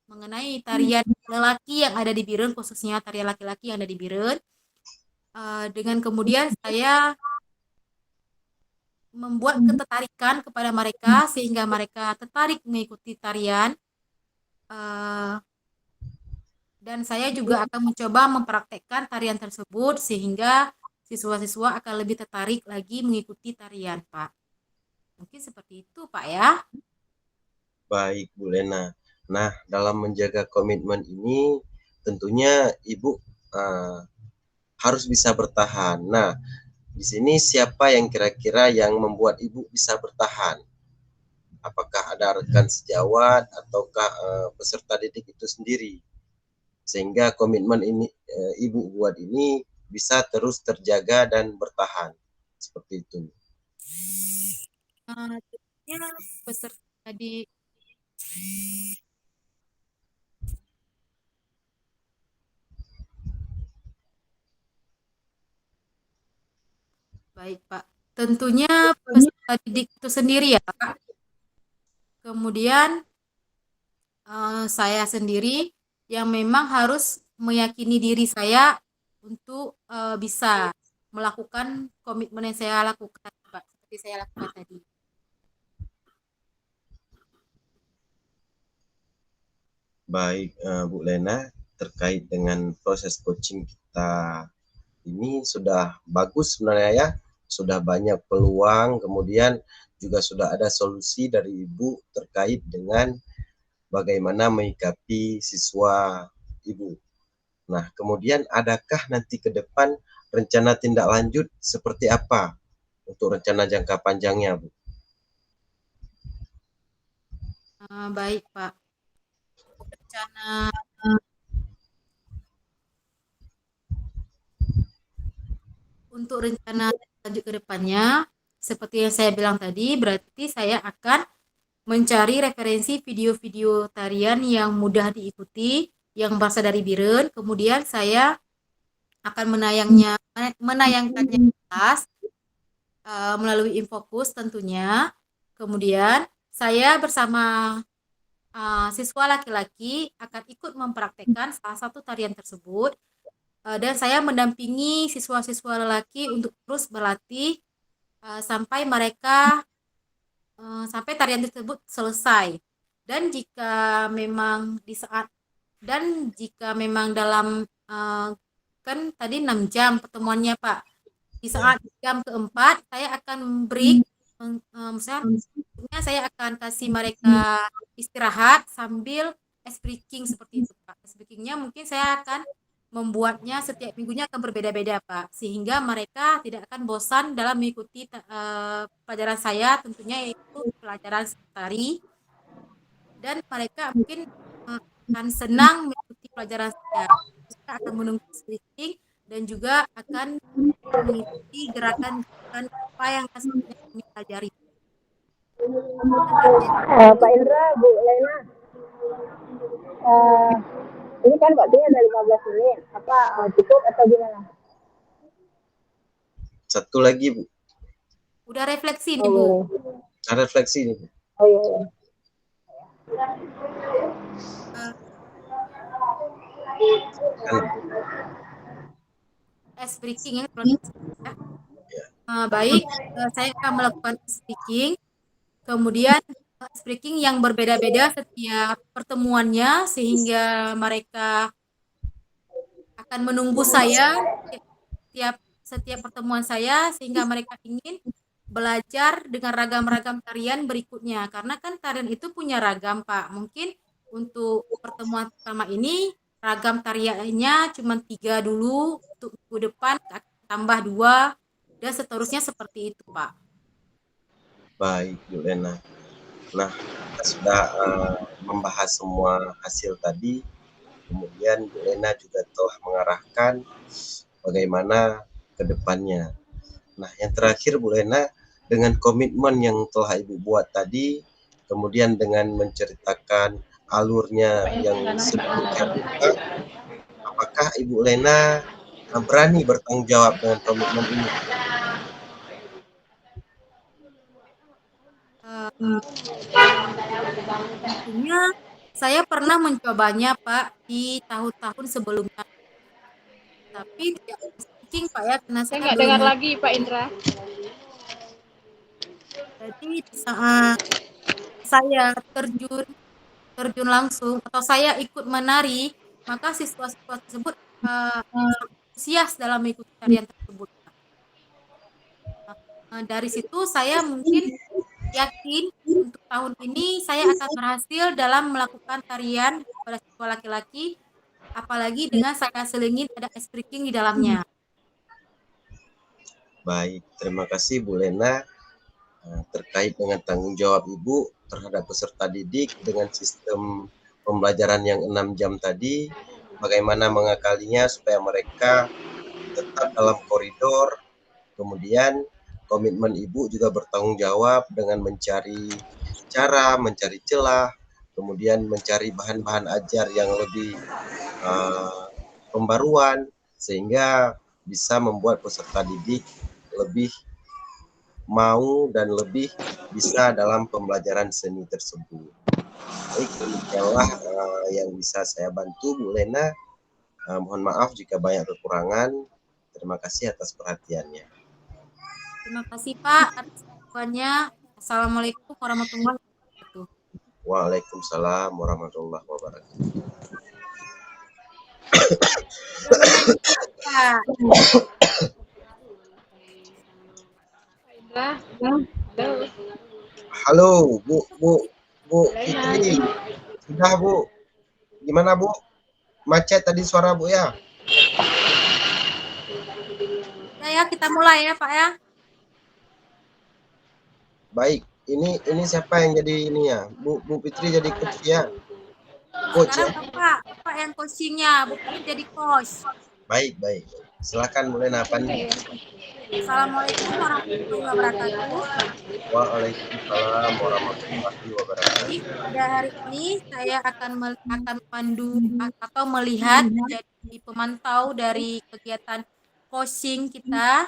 mengenai tarian lelaki yang ada di Biren, khususnya tarian laki-laki yang ada di Biren. Dengan kemudian saya membuat ketertarikan kepada mereka sehingga mereka tertarik mengikuti tarian. Dan saya juga akan mencoba mempraktekkan tarian tersebut sehingga siswa-siswa akan lebih tertarik lagi mengikuti tarian, Pak. Mungkin seperti itu, Pak ya. Baik, Bu Lena. Nah, dalam menjaga komitmen ini tentunya Ibu harus bisa bertahan. Nah, di sini siapa yang kira-kira yang membuat Ibu bisa bertahan? Apakah ada rekan sejawat ataukah peserta didik itu sendiri? Sehingga komitmen ini Ibu buat ini bisa terus terjaga dan bertahan. Seperti itu. Tentunya peserta di Baik, Pak. Tentunya peserta didik itu sendiri ya, Pak. Kemudian saya sendiri yang memang harus meyakini diri saya untuk bisa melakukan komitmen yang saya lakukan, Pak, seperti saya lakukan tadi. Baik, Bu Lena, terkait dengan proses coaching kita ini sudah bagus sebenarnya ya, sudah banyak peluang, kemudian juga sudah ada solusi dari Ibu terkait dengan bagaimana menyikapi siswa Ibu. Nah, kemudian adakah nanti ke depan rencana tindak lanjut seperti apa untuk rencana jangka panjangnya, Bu? Baik, Pak. Untuk rencana lanjut ke depannya, seperti yang saya bilang tadi, berarti saya akan mencari referensi video-video tarian yang mudah diikuti, yang berasal dari Biren. Kemudian saya akan menayangkannya di kelas melalui Infokus tentunya. Kemudian saya bersama siswa laki-laki akan ikut mempraktekkan salah satu tarian tersebut. Dan saya mendampingi siswa-siswa lelaki untuk terus berlatih sampai sampai tarian tersebut selesai. Dan jika memang dalam kan tadi 6 jam pertemuannya, Pak. Di saat jam keempat saya akan break, misalnya saya akan kasih mereka istirahat sambil ice breaking seperti itu, Pak. Ice breakingnya mungkin saya akan membuatnya setiap minggunya akan berbeda-beda, Pak, sehingga mereka tidak akan bosan dalam mengikuti pelajaran saya, tentunya yaitu pelajaran tari, dan mereka mungkin akan senang mengikuti pelajaran saya. Mereka akan menunggu speaking dan juga akan mengikuti gerakan-gerakan apa yang sebenarnya kami pelajari. Pak Indra, Bu Lena, ini kan waktunya ada 15 menit. Apa cukup atau gimana? Satu lagi, Bu. Udah refleksi nih, Bu. Ada refleksi nih, Bu. Oh iya. Ice breaking ya. Baik, saya akan melakukan ice breaking. Kemudian ice breaking yang berbeda-beda setiap pertemuannya, sehingga mereka akan menunggu saya setiap pertemuan saya, sehingga mereka ingin belajar dengan ragam-ragam tarian berikutnya. Karena kan tarian itu punya ragam, Pak. Mungkin untuk pertemuan pertama ini ragam tariannya cuma 3 dulu, untuk minggu depan tambah 2, dan seterusnya seperti itu, Pak. Baik, Bu Lena. Nah, kita sudah membahas semua hasil tadi. Kemudian Bu Lena juga telah mengarahkan bagaimana ke depannya. Nah, yang terakhir Bu Lena, dengan komitmen yang telah Ibu buat tadi, kemudian dengan menceritakan alurnya yang sedemikian rupa, apakah Ibu Lena berani bertanggung jawab dengan komitmen ini? Tentunya saya pernah mencobanya, Pak, di tahun-tahun sebelumnya. Tapi tidak speaking, Pak, ya, karena Saya saya nggak belum. dengar lagi, Pak Indra. Jadi di saat saya terjun langsung atau saya ikut menari, maka siswa-siswa tersebut antusias dalam mengikuti tarian tersebut. Dari situ saya mungkin yakin untuk tahun ini saya akan berhasil dalam melakukan tarian pada siswa laki-laki, apalagi dengan saya selingin ada ice breaking di dalamnya. Baik, terima kasih Bu Lena terkait dengan tanggung jawab Ibu terhadap peserta didik dengan sistem pembelajaran yang 6 jam tadi, bagaimana mengakalinya supaya mereka tetap dalam koridor. Kemudian komitmen Ibu juga bertanggung jawab dengan mencari cara, mencari celah, kemudian mencari bahan-bahan ajar yang lebih pembaruan, sehingga bisa membuat peserta didik lebih mau dan lebih bisa dalam pembelajaran seni tersebut. Baik, demikianlah yang bisa saya bantu, Bu Lena. Mohon maaf jika banyak kekurangan. Terima kasih atas perhatiannya. Terima kasih, Pak, atas dukungannya. Assalamualaikum warahmatullahi wabarakatuh. Waalaikumsalam warahmatullahi wabarakatuh. Halo, Bu Fitri. Sudah, Bu. Gimana, Bu? macet tadi suara Bu ya. Ya, kita mulai ya Pak ya. Baik, ini siapa yang jadi ini ya? Bu Fitri jadi coach ya? Coach Sekarang ya? Bapak yang coachingnya, Bu Putri jadi coach. Baik. Silakan mulai apa nih? Assalamualaikum warahmatullahi wabarakatuh. Waalaikumsalam warahmatullahi Jadi wabarakatuh. pada hari ini saya akan memandu atau melihat menjadi pemantau dari kegiatan coaching kita.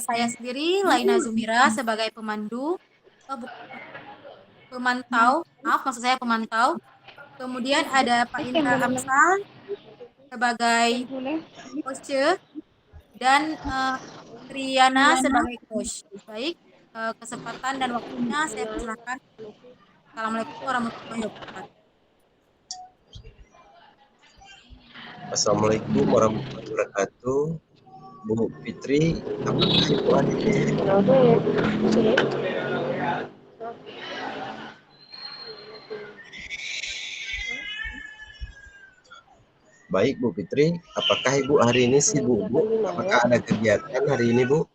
Saya sendiri Laina Zumira sebagai pemandu, pemantau, maaf maksud saya pemantau. Kemudian ada Pak Indra Amsal sebagai coach dan Triana sebagai coach. Baik, kesempatan dan waktunya saya persilakan. Assalamualaikum warahmatullahi wabarakatuh. Assalamualaikum warahmatullahi wabarakatuh. Bu Fitri, apakah Ibu hari ini? Baik Bu Fitri, apakah Ibu hari ini sibuk Bu? Apakah ada kegiatan hari ini Bu?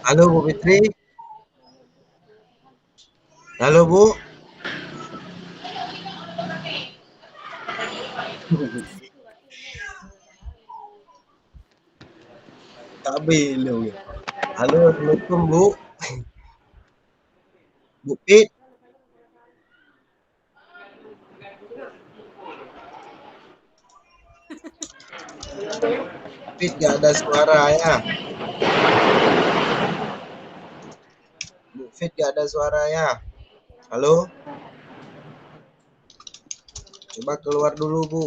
Halo Bu Fitri. Halo Bu. Tak belum. Halo, Assalamualaikum Bu. Bu Fit. Fit gak ada suara ya. Bu Fit gak ada suara ya. Halo. Coba keluar dulu Bu.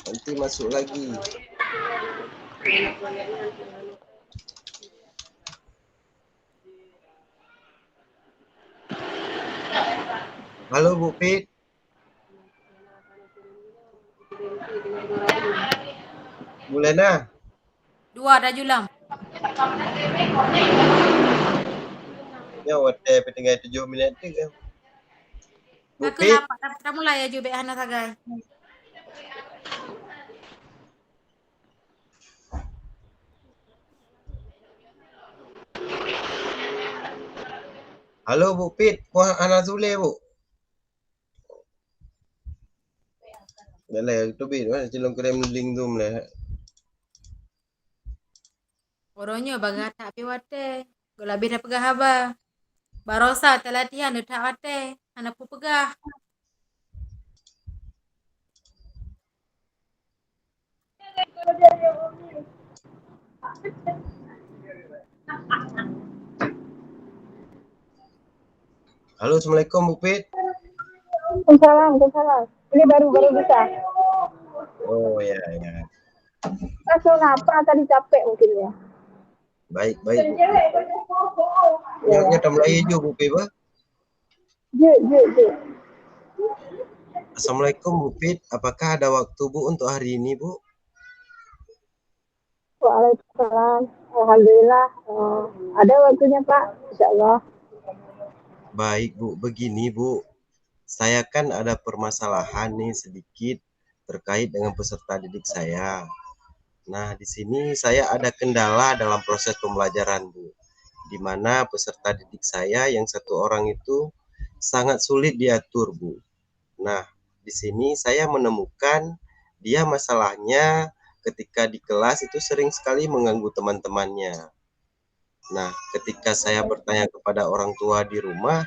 Nanti masuk lagi. Halo Bu Fit. Bu Lena. Dua ada Julam. Ya wadah tinggal 7 menit juga. Bu Fit. Kenapa? Kita mulai ya Jube Hana Sagai. Halo Bu Fit, Wah Ana Zule Bu. Dale, tu Fit, mana cilung krem link tu mle. Oronyo bagata api wate. Golabih na pegah haba. Barosa telatihan detak wate. Anak pu pegah. Halo, Assalamualaikum Bu Fit. Waalaikumsalam. Ini baru bisa. Oh ya. Kenapa tadi capek mungkin ya? Baik Bu Fit. Ya, mulai hijau Bu Fit, Bah. Je. Assalamualaikum Bu Fit, apakah ada waktu Bu untuk hari ini Bu? Waalaikumsalam. Alhamdulillah. Ada waktunya Pak, Insya Allah. Baik Bu, begini Bu. Saya kan ada permasalahan nih sedikit terkait dengan peserta didik saya. Nah, di sini saya ada kendala dalam proses pembelajaran Bu. Di mana peserta didik saya yang satu orang itu sangat sulit diatur Bu. Nah, di sini saya menemukan dia masalahnya ketika di kelas itu sering sekali mengganggu teman-temannya. Nah, ketika saya bertanya kepada orang tua di rumah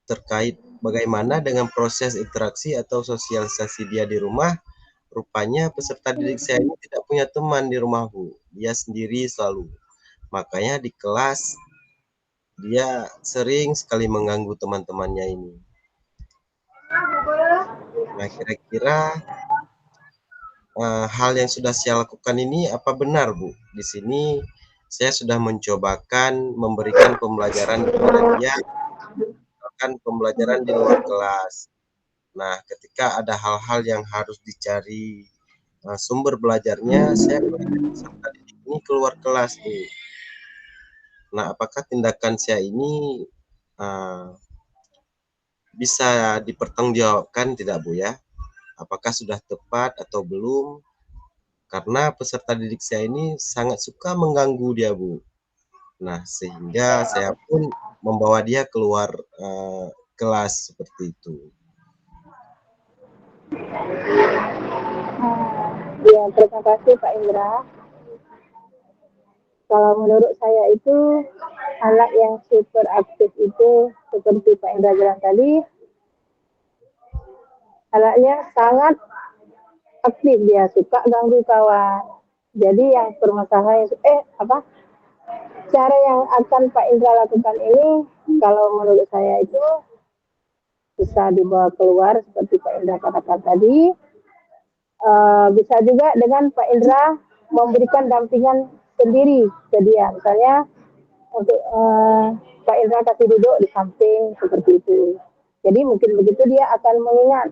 terkait bagaimana dengan proses interaksi atau sosialisasi dia di rumah, rupanya peserta didik saya ini tidak punya teman di rumah Bu. Dia sendiri selalu. Makanya di kelas dia sering sekali mengganggu teman-temannya ini. Nah, kira-kira hal yang sudah saya lakukan ini apa benar Bu? Di sini saya sudah mencobakan memberikan pembelajaran kepada dia, bahkan pembelajaran di luar kelas. Nah, ketika ada hal-hal yang harus dicari sumber belajarnya saya peserta didik ini keluar kelas, Bu. Nah, apakah tindakan saya ini bisa dipertanggungjawabkan tidak, Bu ya? Apakah sudah tepat atau belum? Karena peserta didik saya ini sangat suka mengganggu dia, Bu. Nah, sehingga saya pun membawa dia keluar kelas seperti itu. Ya, terima kasih Pak Indra. Kalau menurut saya itu anak yang super aktif itu seperti Pak Indra bilang tadi, anaknya sangat aktif, dia suka ganggu kawan. Jadi yang permasalahan cara yang akan Pak Indra lakukan ini kalau menurut saya itu bisa dibawa keluar seperti Pak Indra katakan tadi. Bisa juga dengan Pak Indra memberikan dampingan sendiri ke dia, misalnya untuk Pak Indra kasih duduk di samping seperti itu. Jadi mungkin begitu dia akan mengingat,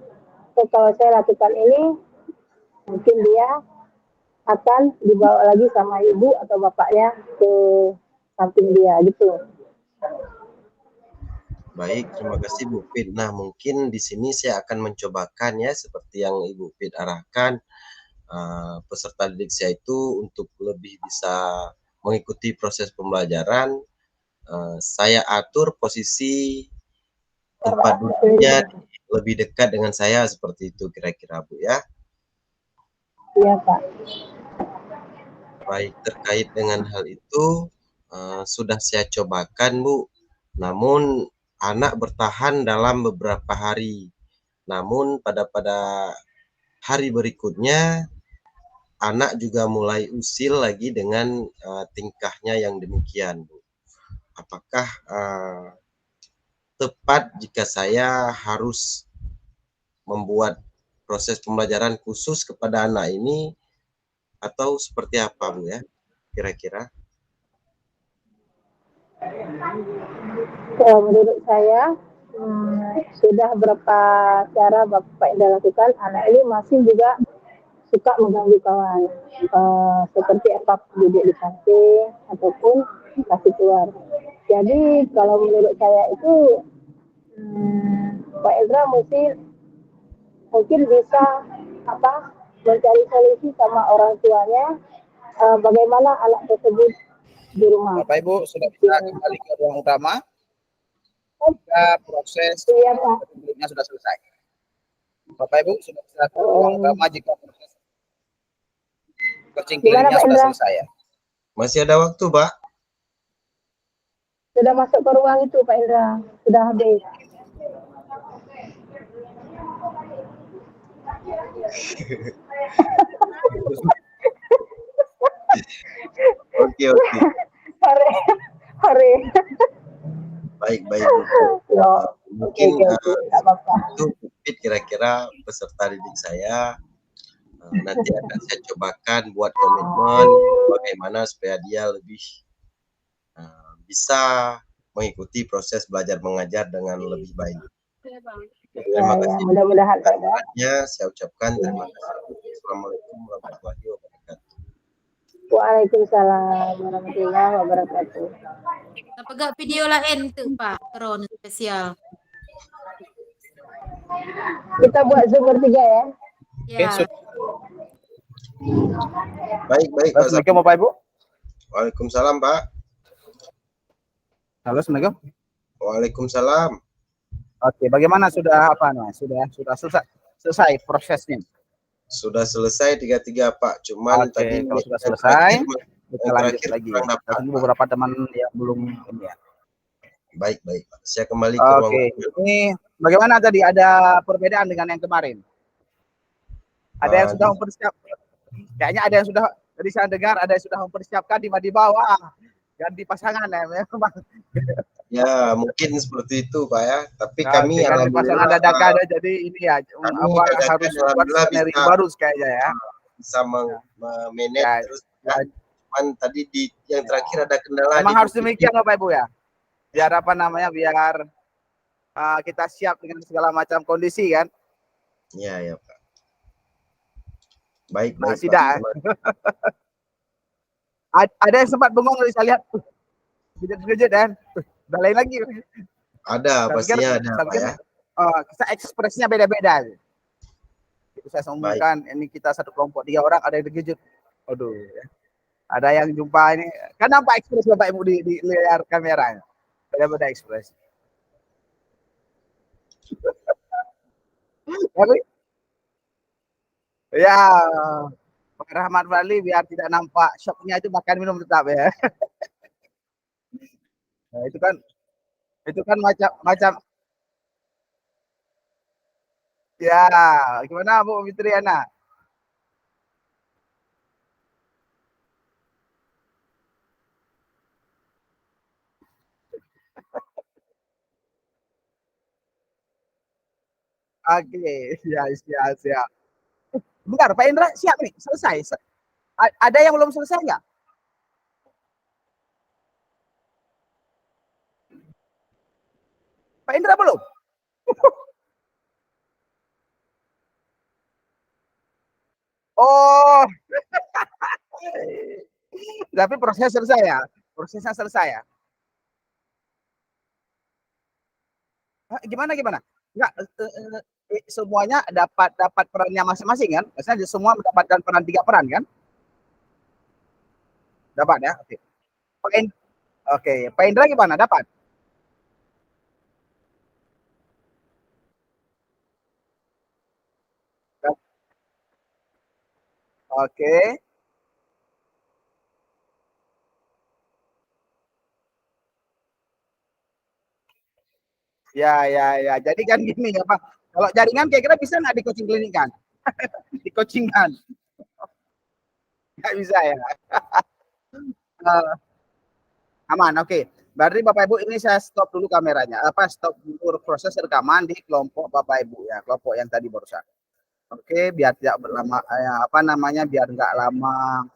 kalau saya lakukan ini, mungkin dia akan dibawa lagi sama ibu atau bapaknya ke samping dia gitu. Baik, terima kasih Bu Fit. Nah, mungkin di sini saya akan mencobakan ya seperti yang Ibu Fit arahkan, peserta didik saya itu untuk lebih bisa mengikuti proses pembelajaran, saya atur posisi tempat duduknya lebih dekat dengan saya seperti itu kira-kira, Bu ya. Iya Pak. Baik, terkait dengan hal itu sudah saya cobakan, Bu. Namun anak bertahan dalam beberapa hari. Namun pada hari berikutnya anak juga mulai usil lagi dengan tingkahnya yang demikian, Bu. Apakah tepat jika saya harus membuat proses pembelajaran khusus kepada anak ini atau seperti apa, Bu ya? Kira-kira? Menurut saya sudah berapa cara Bapak Indah lakukan, anak ini masih juga suka mengganggu kawan, seperti apa duduk di samping ataupun kasih keluar. Jadi kalau menurut saya itu Pak Indra mungkin bisa mencari solusi sama orang tuanya, bagaimana anak tersebut di rumah. Bapak Ibu sudah bisa kembali ke ruang utama jika proses sebelumnya sudah selesai. Bapak Ibu sudah bisa ke ruang utama jika proses coaching kliniknya sudah selesai ya. Masih ada waktu, Pak? Sudah masuk ke ruang itu Pak Indra, sudah habis. Oke. Hari. Baik. Mungkin itu kira-kira peserta didik saya. Nanti akan saya cobakan buat komitmen bagaimana supaya dia lebih bisa mengikuti proses belajar mengajar dengan lebih baik. Terima kasih. Mudah-mudahan saya ucapkan terima kasih. Assalamualaikum warahmatullahi wabarakatuh. Waalaikumsalam warahmatullahi wabarakatuh. Apa gak video lain tuh Pak Kron spesial? Kita buat Zoom bertiga ya. Ya. Baik. Assalamualaikum Bapak Ibu. Waalaikumsalam Pak. Halo, Assalamualaikum. Waalaikumsalam. Oke, bagaimana sudah sudah selesai prosesnya? Sudah selesai 3 Pak. Cuman tadi kalau sudah selesai kita lanjut lagi. Tunggu beberapa teman yang belum ini ya. Baik Pak. Saya kembali ke ruang. Ini bagaimana tadi, ada perbedaan dengan yang kemarin? Ada yang sudah mempersiapkan, kayaknya ada yang sudah, tadi saya dengar ada yang sudah mempersiapkan di bawah ganti pasangan ya memang. Ya mungkin seperti itu Pak ya. Tapi kami ganti pasangan dadakan ada, jadi ini ya harus buat skenario baru kayaknya ya. Bisa memanage terus. Cuman tadi yang terakhir ada kendala. Memang harus demikian Bapak Ibu ya. Biar biar kita siap dengan segala macam kondisi kan. Iya Pak. Baik, baik, Masih Pak. dah. Ada yang sempat bengong dari saya lihat. Kejut-kejut kan. Udah lain lagi. Ada, pastinya ada, Pak ya. Kita ekspresinya beda-beda. Itu saya umumkan, ini kita satu kelompok 3 orang, ada yang terkejut. Aduh, ya. Ada yang jumpa ini, kan nampak ekspresi Bapak Ibu di layar kamera. Beda-beda ekspresi. Ya, Pak Rahmat Bali biar tidak nampak shocknya itu makan minum tetap ya. Nah, itu kan macam ya, gimana Bu Fitriana? Oke, siap. Bentar, Pak Indra siap nih, selesai. Ada yang belum selesai nggak? Pak Indra belum? Oh, tapi prosesnya selesai ya? Prosesnya selesai ya? Gimana? Enggak, semuanya dapat perannya masing-masing kan? Maksudnya semua mendapatkan peran 3 peran kan? Dapat ya? Oke. Oke, Pak Indra gimana? Dapat? Oke. Ya. Jadi kan gini ya Pak. Kalau jaringan kira-kira bisa nggak di coaching klinik kan? Di coaching kan? Nggak bisa ya. Aman, oke. Berarti Bapak Ibu ini saya stop dulu kameranya. Stop dulu proses rekaman di kelompok Bapak Ibu ya, kelompok yang tadi barusan. Oke, biar tidak berlama, biar nggak lama